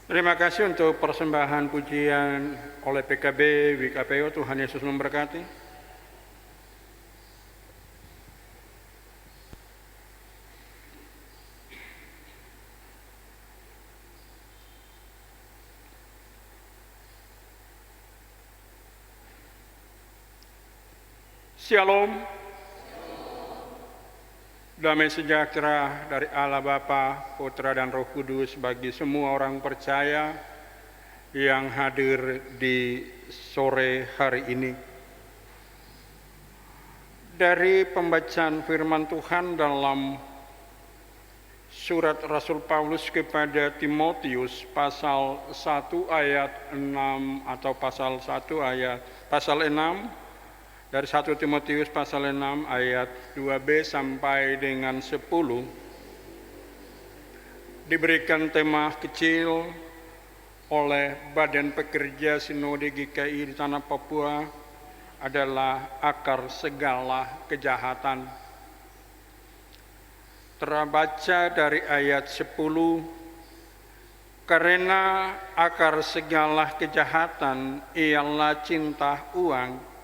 Terima kasih untuk persembahan pujian oleh PKB WKPO. Tuhan Yesus memberkati. Shalom. Damai sejahtera dari Allah Bapa, Putra dan Roh Kudus bagi semua orang percaya yang hadir di sore hari ini. Dari pembacaan firman Tuhan dalam surat Rasul Paulus kepada Timotius pasal 1 ayat 6 atau pasal 6 dari 1 Timotius pasal 6 ayat 2b sampai dengan 10 diberikan tema kecil oleh Badan Pekerja Sinode GKI di Tanah Papua adalah akar segala kejahatan. Terbaca dari ayat 10, karena akar segala kejahatan ialah cinta uang,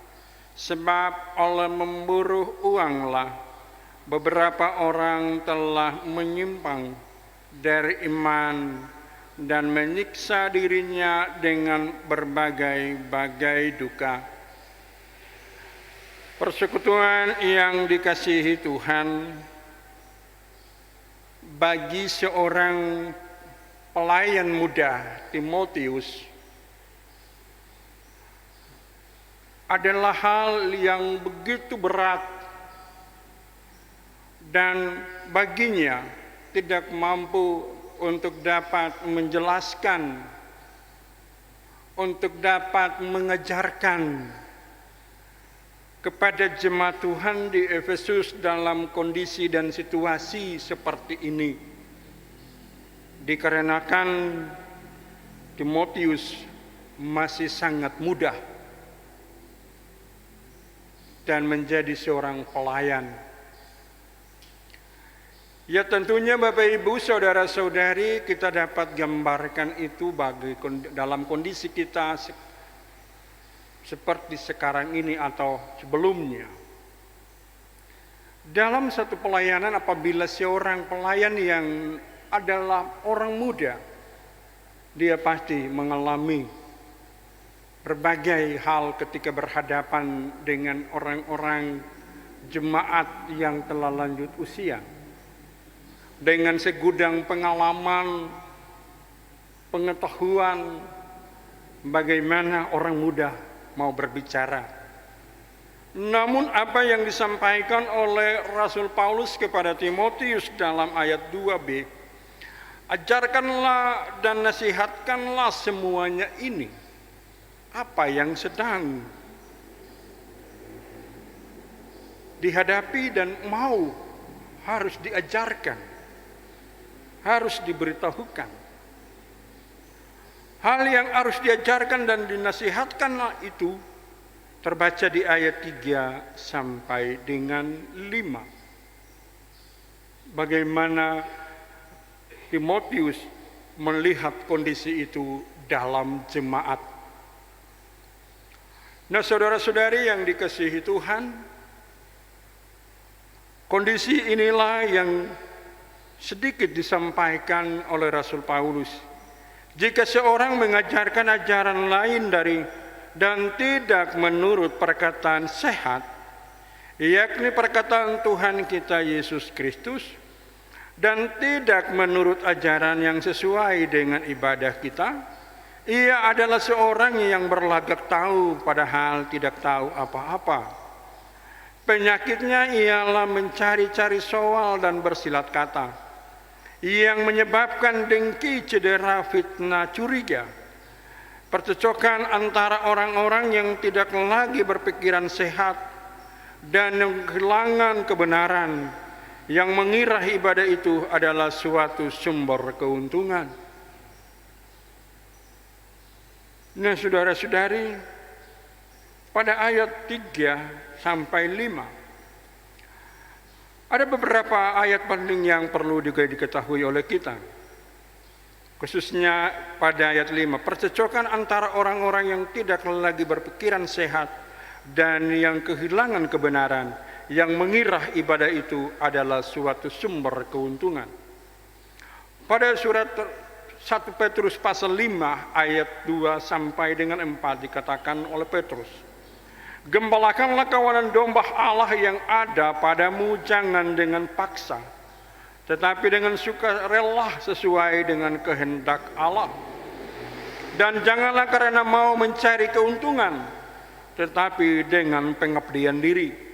sebab oleh memburu uanglah beberapa orang telah menyimpang dari iman dan menyiksa dirinya dengan berbagai-bagai duka. Persekutuan yang dikasihi Tuhan, bagi seorang pelayan muda Timotius adalah hal yang begitu berat dan baginya tidak mampu untuk dapat menjelaskan, untuk dapat mengajarkan kepada jemaat Tuhan di Efesus dalam kondisi dan situasi seperti ini. Dikarenakan Timotius masih sangat muda dan menjadi seorang pelayan. Ya tentunya Bapak Ibu, Saudara-saudari, kita dapat gambarkan itu dalam kondisi kita seperti sekarang ini atau sebelumnya. Dalam satu pelayanan, apabila seorang pelayan yang adalah orang muda, dia pasti mengalami berbagai hal ketika berhadapan dengan orang-orang jemaat yang telah lanjut usia. Dengan segudang pengalaman, pengetahuan, bagaimana orang muda mau berbicara. Namun apa yang disampaikan oleh Rasul Paulus kepada Timotius dalam ayat 2b, ajarkanlah dan nasihatkanlah semuanya ini. Apa yang sedang dihadapi dan harus diajarkan, harus diberitahukan. Hal yang harus diajarkan dan dinasihatkanlah itu terbaca di ayat 3 sampai dengan 5. Bagaimana Timotius melihat kondisi itu dalam jemaat. Nah, saudara-saudari yang dikasihi Tuhan, kondisi inilah yang sedikit disampaikan oleh Rasul Paulus. Jika seorang mengajarkan ajaran lain dan tidak menurut perkataan sehat, yakni perkataan Tuhan kita Yesus Kristus, dan tidak menurut ajaran yang sesuai dengan ibadah kita, ia adalah seorang yang berlagak tahu padahal tidak tahu apa-apa. Penyakitnya ialah mencari-cari soal dan bersilat kata, yang menyebabkan dengki, cedera, fitnah, curiga, percecokan antara orang-orang yang tidak lagi berpikiran sehat dan yang kehilangan kebenaran, yang mengira ibadah itu adalah suatu sumber keuntungan. Nah, saudara-saudari, pada ayat 3 sampai 5 ada beberapa ayat penting yang perlu juga diketahui oleh kita. khususnya pada ayat 5, percecokan antara orang-orang yang tidak lagi berpikiran sehat dan yang kehilangan kebenaran, yang mengira ibadah itu adalah suatu sumber keuntungan. Pada surat 1 Petrus pasal 5 ayat 2 sampai dengan 4 dikatakan oleh Petrus, gembalakanlah kawanan domba Allah yang ada padamu, jangan dengan paksa, tetapi dengan sukarela sesuai dengan kehendak Allah. Dan janganlah karena mau mencari keuntungan, tetapi dengan pengabdian diri.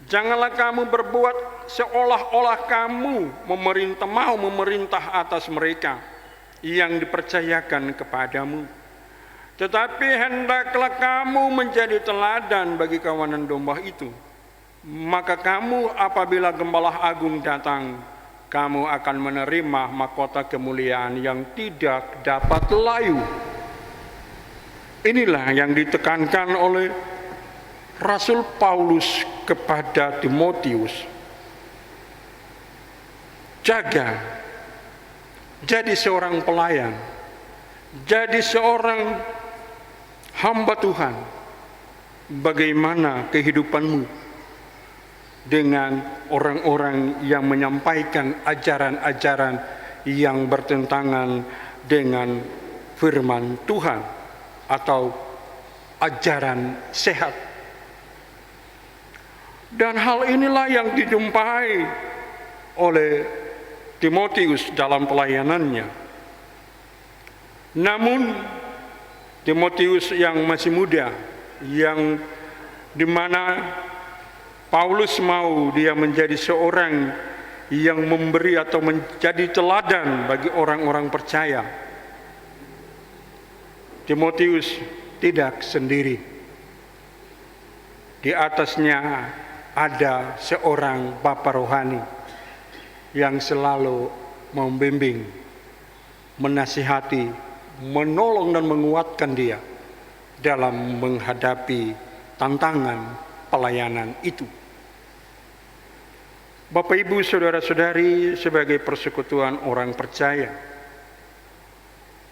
Janganlah kamu berbuat seolah-olah kamu mau memerintah atas mereka yang dipercayakan kepadamu. Tetapi hendaklah kamu menjadi teladan bagi kawanan domba itu. Maka kamu apabila Gembala Agung datang, kamu akan menerima mahkota kemuliaan yang tidak dapat layu. Inilah yang ditekankan oleh Rasul Paulus kepada Timotius. Jaga, jadi seorang pelayan, jadi seorang hamba Tuhan. Bagaimana kehidupanmu dengan orang-orang yang menyampaikan ajaran-ajaran yang bertentangan dengan firman Tuhan atau ajaran sehat? Dan hal inilah yang dijumpai oleh Timotius dalam pelayanannya. Namun Timotius yang masih muda, yang dimana Paulus mau dia menjadi seorang yang memberi atau menjadi teladan bagi orang-orang percaya, Timotius tidak sendiri. Di atasnya ada seorang bapa rohani yang selalu membimbing, menasihati, menolong dan menguatkan dia dalam menghadapi tantangan pelayanan itu. Bapak, Ibu, saudara-saudari, sebagai persekutuan orang percaya,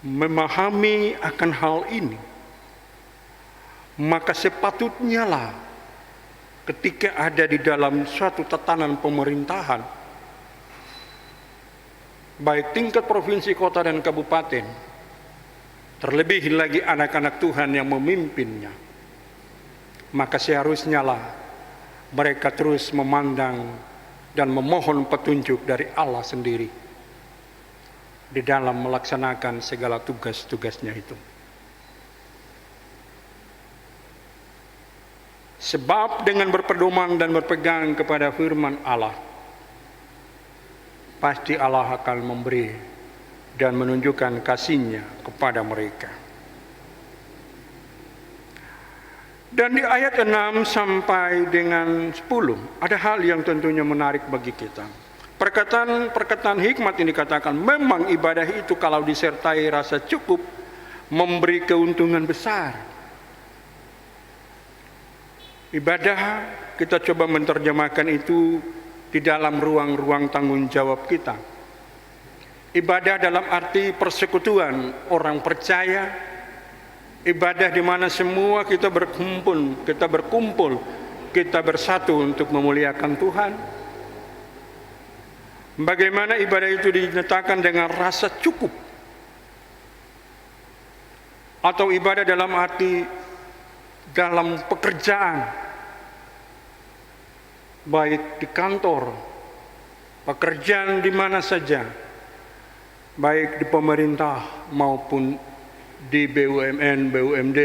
memahami akan hal ini, maka sepatutnya lah ketika ada di dalam suatu tatanan pemerintahan, baik tingkat provinsi, kota, dan kabupaten, terlebih lagi anak-anak Tuhan yang memimpinnya, maka seharusnya lah mereka terus memandang dan memohon petunjuk dari Allah sendiri di dalam melaksanakan segala tugas-tugasnya itu. Sebab dengan berpedoman dan berpegang kepada firman Allah, pasti Allah akan memberi dan menunjukkan kasih-Nya kepada mereka. Dan di ayat 6 sampai dengan 10 ada hal yang tentunya menarik bagi kita. Perkataan hikmat ini dikatakan, memang ibadah itu kalau disertai rasa cukup memberi keuntungan besar. Ibadah, kita coba menerjemahkan itu di dalam ruang-ruang tanggung jawab kita. Ibadah dalam arti persekutuan orang percaya, ibadah di mana semua kita berkumpul, kita bersatu untuk memuliakan Tuhan. Bagaimana ibadah itu dinyatakan dengan rasa cukup, atau ibadah dalam arti dalam pekerjaan, baik di kantor, pekerjaan di mana saja, baik di pemerintah maupun di BUMN, BUMD,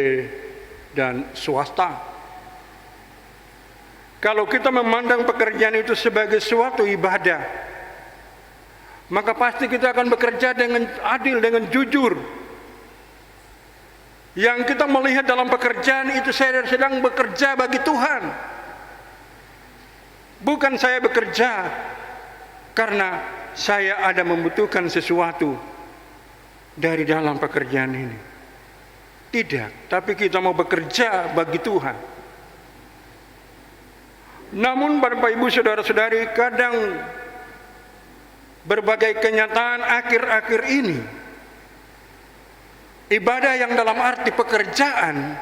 dan swasta. Kalau kita memandang pekerjaan itu sebagai suatu ibadah, maka pasti kita akan bekerja dengan adil, dengan jujur. Yang kita melihat dalam pekerjaan itu, saya sedang bekerja bagi Tuhan. Bukan saya bekerja karena saya ada membutuhkan sesuatu dari dalam pekerjaan ini. Tidak, tapi kita mau bekerja bagi Tuhan. Namun Bapak, Ibu, saudara-saudari, kadang berbagai kenyataan akhir-akhir ini Ibadah yang dalam arti pekerjaan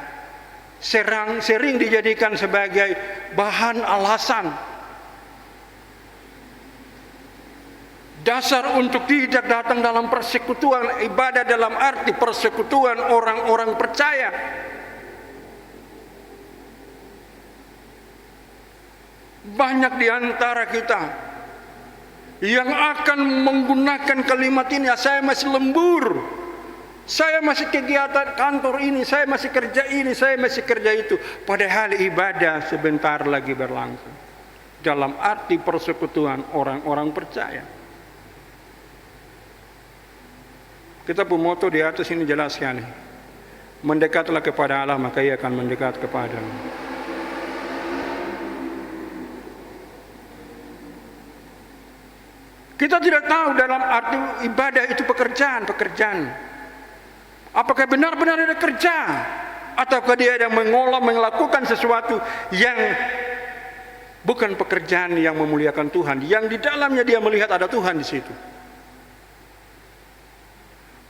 sering dijadikan sebagai bahan alasan, dasar untuk tidak datang dalam persekutuan. Ibadah dalam arti persekutuan orang-orang percaya. Banyak di antara kita yang akan menggunakan kalimat ini, saya masih lembur, saya masih kegiatan kantor ini, saya masih kerja ini, saya masih kerja itu. Padahal ibadah sebentar lagi berlangsung. Dalam arti persekutuan orang-orang percaya. Kita pun moto di atas ini jelas sekali. Mendekatlah kepada Allah, maka Ia akan mendekat kepadamu. Kita tidak tahu dalam arti ibadah itu pekerjaan. Apakah benar-benar ada kerja, ataukah dia ada melakukan sesuatu yang bukan pekerjaan yang memuliakan Tuhan, yang di dalamnya dia melihat ada Tuhan di situ.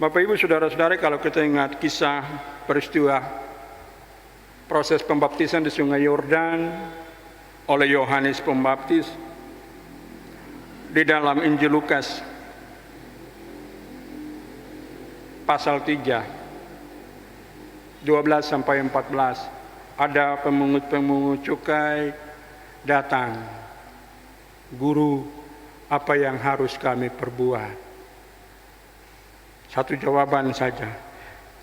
Bapak Ibu saudara-saudara, kalau kita ingat kisah peristiwa proses pembaptisan di Sungai Yordan oleh Yohanes Pembaptis di dalam Injil Lukas pasal 3 12 sampai 14, ada pemungut cukai datang, "Guru, apa yang harus kami perbuat?" Satu jawaban saja,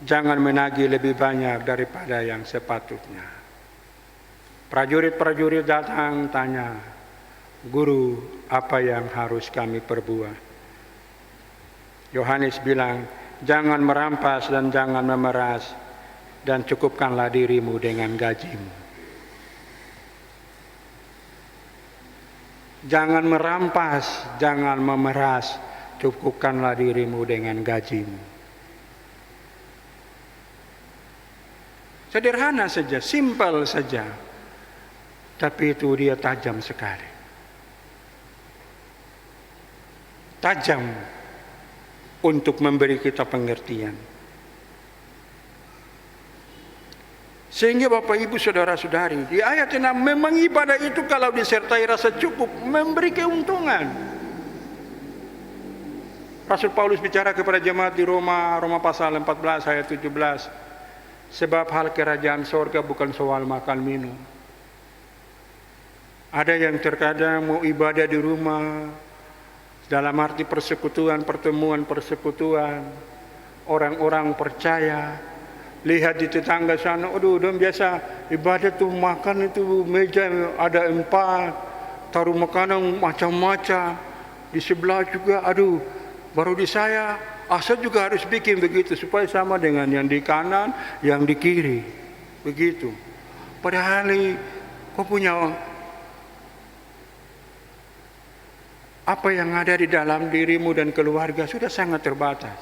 "Jangan menagih lebih banyak daripada yang sepatutnya." Prajurit-prajurit datang tanya, "Guru, apa yang harus kami perbuat?" Yohanes bilang, "Jangan merampas dan jangan memeras, dan cukupkanlah dirimu dengan gajimu." Jangan merampas, jangan memeras, cukupkanlah dirimu dengan gajimu. Sederhana saja, simpel saja, tapi itu dia tajam sekali. Tajam untuk memberi kita pengertian. Sehingga Bapak Ibu saudara-saudari, di ayat 6 memang ibadah itu kalau disertai rasa cukup memberi keuntungan. Rasul Paulus bicara kepada jemaat di Roma pasal 14 ayat 17, "Sebab hal kerajaan sorga bukan soal makan minum." Ada yang terkadang mau ibadah di rumah dalam arti persekutuan, pertemuan persekutuan, orang-orang percaya, lihat di tetangga sana, aduh, dan biasa ibadah tuh makan itu meja ada 4, taruh makanan macam-macam, di sebelah juga, aduh, baru di saya juga harus bikin begitu supaya sama dengan yang di kanan, yang di kiri, begitu. Padahal kau punya apa yang ada di dalam dirimu dan keluarga sudah sangat terbatas.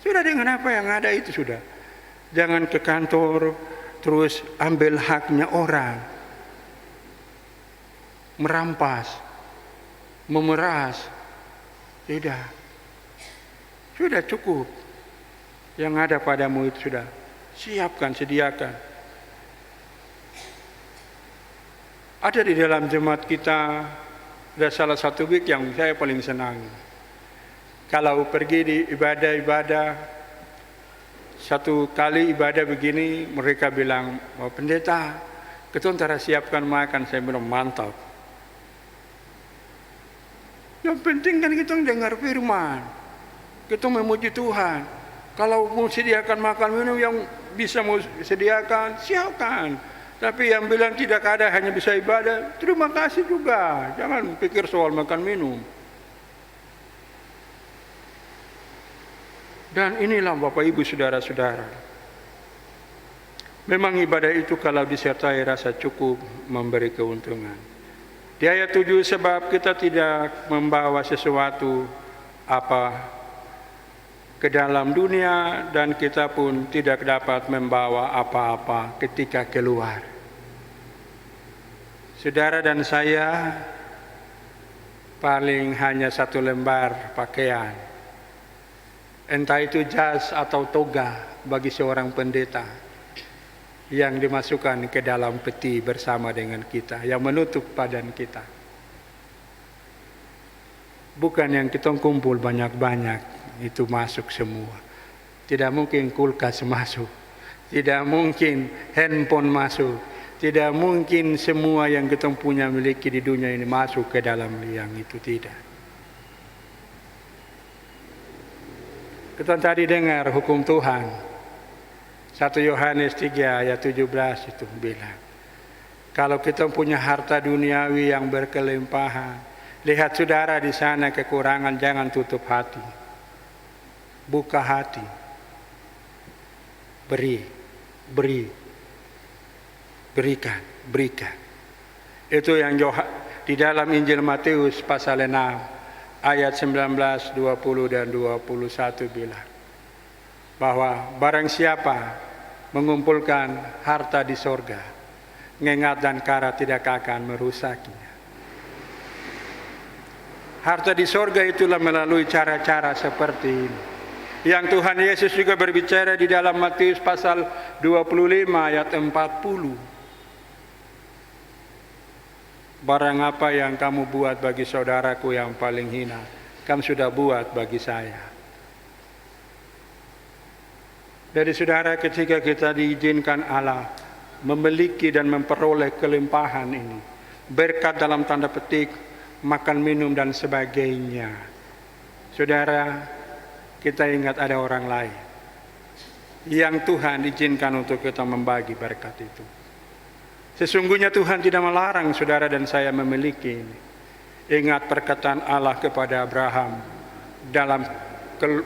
Sudah dengan apa yang ada itu sudah. Jangan ke kantor terus ambil haknya orang, merampas, memeras. Tidak. Sudah cukup. Yang ada padamu itu sudah. Siapkan, sediakan. Ada di dalam jemaat kita, ada salah satu week yang saya paling senang. Kalau pergi di ibadah-ibadah, satu kali ibadah begini, mereka bilang, "Oh, pendeta, kita antara siapkan makan." Saya bilang, "Mantap." Yang penting kan kita dengar firman, kita memuji Tuhan. Kalau mau sediakan makan minum yang bisa mau sediakan, siapkan. Tapi yang bilang tidak ada, hanya bisa ibadah, terima kasih juga. Jangan pikir soal makan minum. Dan inilah Bapak Ibu saudara-saudara, memang ibadah itu kalau disertai rasa cukup memberi keuntungan. Di ayat 7, sebab kita tidak membawa sesuatu apa ke dalam dunia, dan kita pun tidak dapat membawa apa-apa ketika keluar. Saudara dan saya paling hanya 1 lembar pakaian. Entah itu jas atau toga bagi seorang pendeta yang dimasukkan ke dalam peti bersama dengan kita, yang menutup badan kita. Bukan yang kita kumpul banyak-banyak, itu masuk semua. Tidak mungkin kulkas masuk, tidak mungkin handphone masuk, tidak mungkin semua yang kita punya miliki di dunia ini masuk ke dalam liang itu, tidak. Kita tadi dengar hukum Tuhan 1 Yohanes 3 ayat 17 itu bilang, kalau kita punya harta duniawi yang berkelimpahan, lihat saudara di sana kekurangan, jangan tutup hati, buka hati, berikan. Itu yang di dalam Injil Matius pasal 6 ayat 19, 20 dan 21 bilang bahwa barang siapa mengumpulkan harta di sorga, ngengat dan karat tidak akan merusaknya. Harta di sorga itulah melalui cara-cara seperti ini yang Tuhan Yesus juga berbicara di dalam Matius pasal 25 ayat 40. Barang apa yang kamu buat bagi saudaraku yang paling hina, kamu sudah buat bagi saya. Dari saudara, ketika kita diizinkan Allah memiliki dan memperoleh kelimpahan ini, berkat dalam tanda petik, makan, minum dan sebagainya, saudara, kita ingat ada orang lain yang Tuhan izinkan untuk kita membagi berkat itu. Sesungguhnya Tuhan tidak melarang saudara dan saya memiliki ini. Ingat perkataan Allah kepada Abraham dalam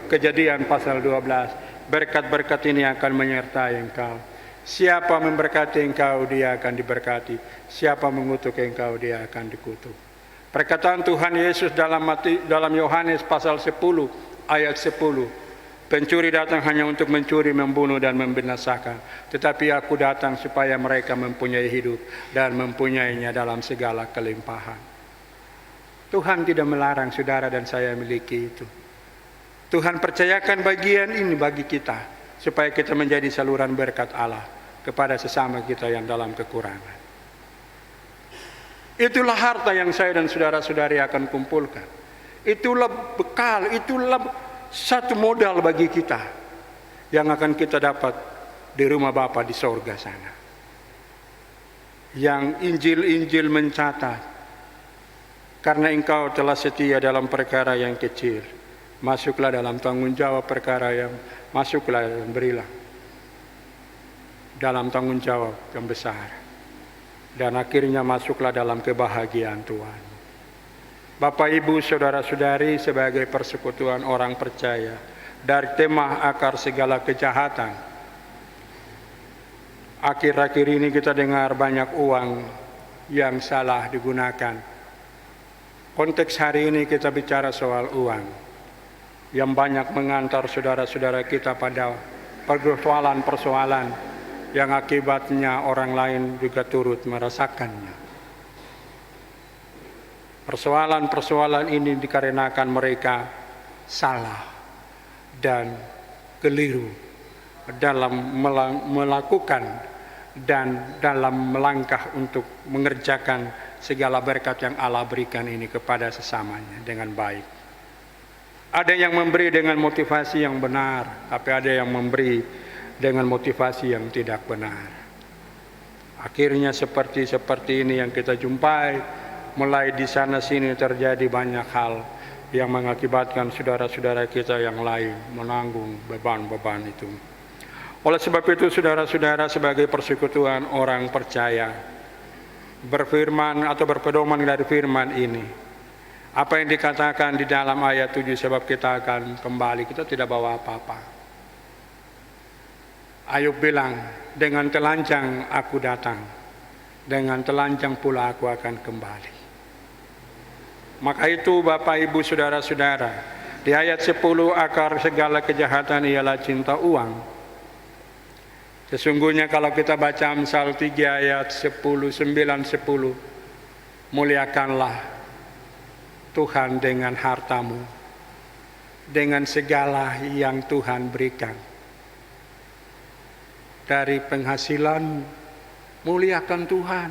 Kejadian pasal 12, berkat-berkat ini akan menyertai engkau. Siapa memberkati engkau, dia akan diberkati. Siapa mengutuk engkau, dia akan dikutuk. Perkataan Tuhan Yesus dalam Yohanes pasal 10 ayat 10. Pencuri datang hanya untuk mencuri, membunuh dan membinasakan. Tetapi aku datang supaya mereka mempunyai hidup dan mempunyainya dalam segala kelimpahan. Tuhan tidak melarang saudara dan saya miliki itu. Tuhan percayakan bagian ini bagi kita supaya kita menjadi saluran berkat Allah kepada sesama kita yang dalam kekurangan. Itulah harta yang saya dan saudara-saudari akan kumpulkan. Itulah bekal, itulah satu modal bagi kita yang akan kita dapat di rumah Bapa di sorga sana. Yang Injil-Injil mencatat, karena engkau telah setia dalam perkara yang kecil, masuklah dalam tanggung jawab perkara yang, masuklah dan berilah dalam tanggung jawab yang besar. Dan akhirnya masuklah dalam kebahagiaan Tuhan. Bapak, Ibu, Saudara-saudari, sebagai persekutuan orang percaya, dari tema akar segala kejahatan, akhir-akhir ini kita dengar banyak uang yang salah digunakan. Konteks hari ini kita bicara soal uang yang banyak mengantar saudara-saudara kita pada persoalan-persoalan yang akibatnya orang lain juga turut merasakannya. Persoalan-persoalan ini dikarenakan mereka salah dan keliru dalam melakukan dan dalam melangkah untuk mengerjakan segala berkat yang Allah berikan ini kepada sesamanya dengan baik. Ada yang memberi dengan motivasi yang benar, tapi ada yang memberi dengan motivasi yang tidak benar. Akhirnya seperti ini yang kita jumpai. Mulai di sana sini terjadi banyak hal yang mengakibatkan saudara-saudara kita yang lain menanggung beban-beban itu. Oleh sebab itu, saudara-saudara, sebagai persekutuan orang percaya, berfirman atau berpedoman dari firman ini, apa yang dikatakan di dalam ayat 7, sebab kita akan kembali, kita tidak bawa apa-apa. Ayub bilang, dengan telanjang aku datang, dengan telanjang pula aku akan kembali. Maka itu Bapak, Ibu, Saudara-saudara, di ayat 10, akar segala kejahatan ialah cinta uang. Sesungguhnya kalau kita baca Amsal 3 ayat 10, 9, 10, muliakanlah Tuhan dengan hartamu dengan segala yang Tuhan berikan. Dari penghasilan, muliakan Tuhan.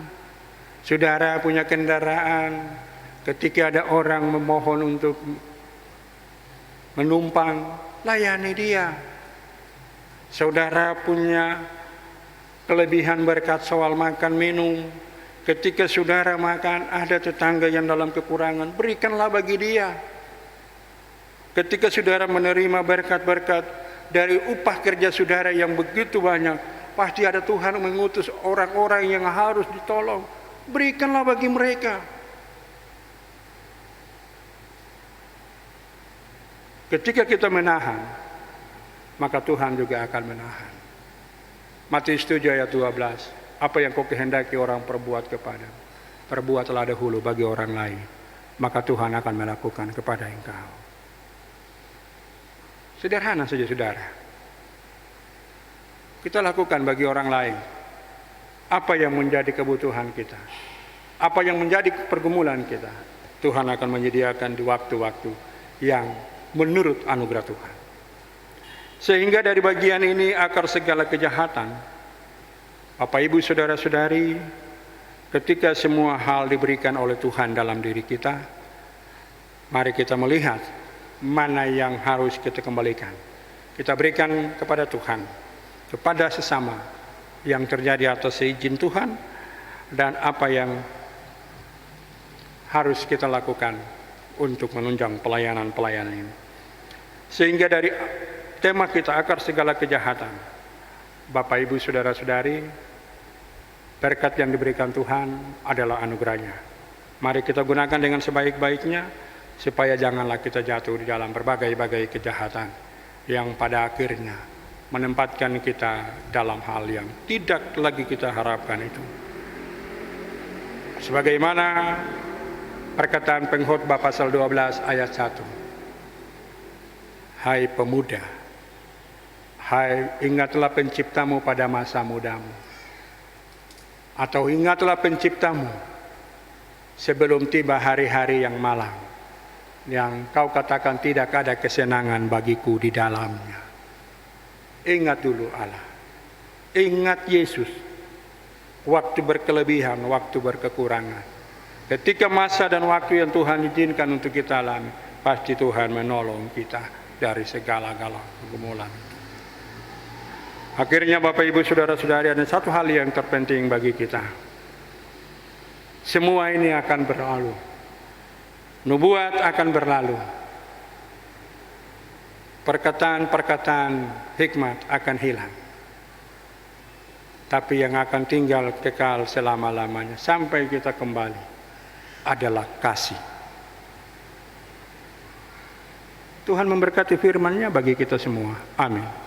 Saudara punya kendaraan, ketika ada orang memohon untuk menumpang, layani dia. Saudara punya kelebihan berkat soal makan minum, ketika saudara makan, ada tetangga yang dalam kekurangan, berikanlah bagi dia. Ketika saudara menerima berkat-berkat dari upah kerja saudara yang begitu banyak, pasti ada Tuhan mengutus orang-orang yang harus ditolong. Berikanlah bagi mereka. Ketika kita menahan, maka Tuhan juga akan menahan. Matius 7 ayat 12. Apa yang kau kehendaki orang perbuat kepadamu, perbuatlah dahulu bagi orang lain, maka Tuhan akan melakukan kepada engkau. Sederhana saja saudara. Kita lakukan bagi orang lain apa yang menjadi kebutuhan kita, apa yang menjadi pergumulan kita. Tuhan akan menyediakan di waktu-waktu yang menurut anugerah Tuhan. Sehingga dari bagian ini akar segala kejahatan. Bapak Ibu saudara-saudari, ketika semua hal diberikan oleh Tuhan dalam diri kita, mari kita melihat mana yang harus kita kembalikan. Kita berikan kepada Tuhan, kepada sesama yang terjadi atas izin Tuhan, dan apa yang harus kita lakukan untuk menunjang pelayanan-pelayanan ini. Sehingga dari tema kita akar segala kejahatan, Bapak Ibu saudara-saudari, berkat yang diberikan Tuhan adalah anugerahnya. Mari kita gunakan dengan sebaik-baiknya, supaya janganlah kita jatuh di dalam berbagai-bagai kejahatan yang pada akhirnya menempatkan kita dalam hal yang tidak lagi kita harapkan itu. Sebagaimana perkataan pengkhotbah pasal 12 ayat 1. Hai pemuda, hai ingatlah penciptamu pada masa mudamu. Atau ingatlah penciptamu sebelum tiba hari-hari yang malang, yang kau katakan tidak ada kesenangan bagiku di dalamnya. Ingat dulu Allah. Ingat Yesus. Waktu berkelebihan, waktu berkekurangan. Ketika masa dan waktu yang Tuhan izinkan untuk kita alami, pasti Tuhan menolong kita dari segala-gala pergumulan. Akhirnya Bapak Ibu saudara-saudari, ada satu hal yang terpenting bagi kita. Semua ini akan berlalu. Nubuat akan berlalu. Perkataan-perkataan hikmat akan hilang. Tapi yang akan tinggal kekal selama-lamanya sampai kita kembali adalah kasih. Tuhan memberkati firman-Nya bagi kita semua. Amin.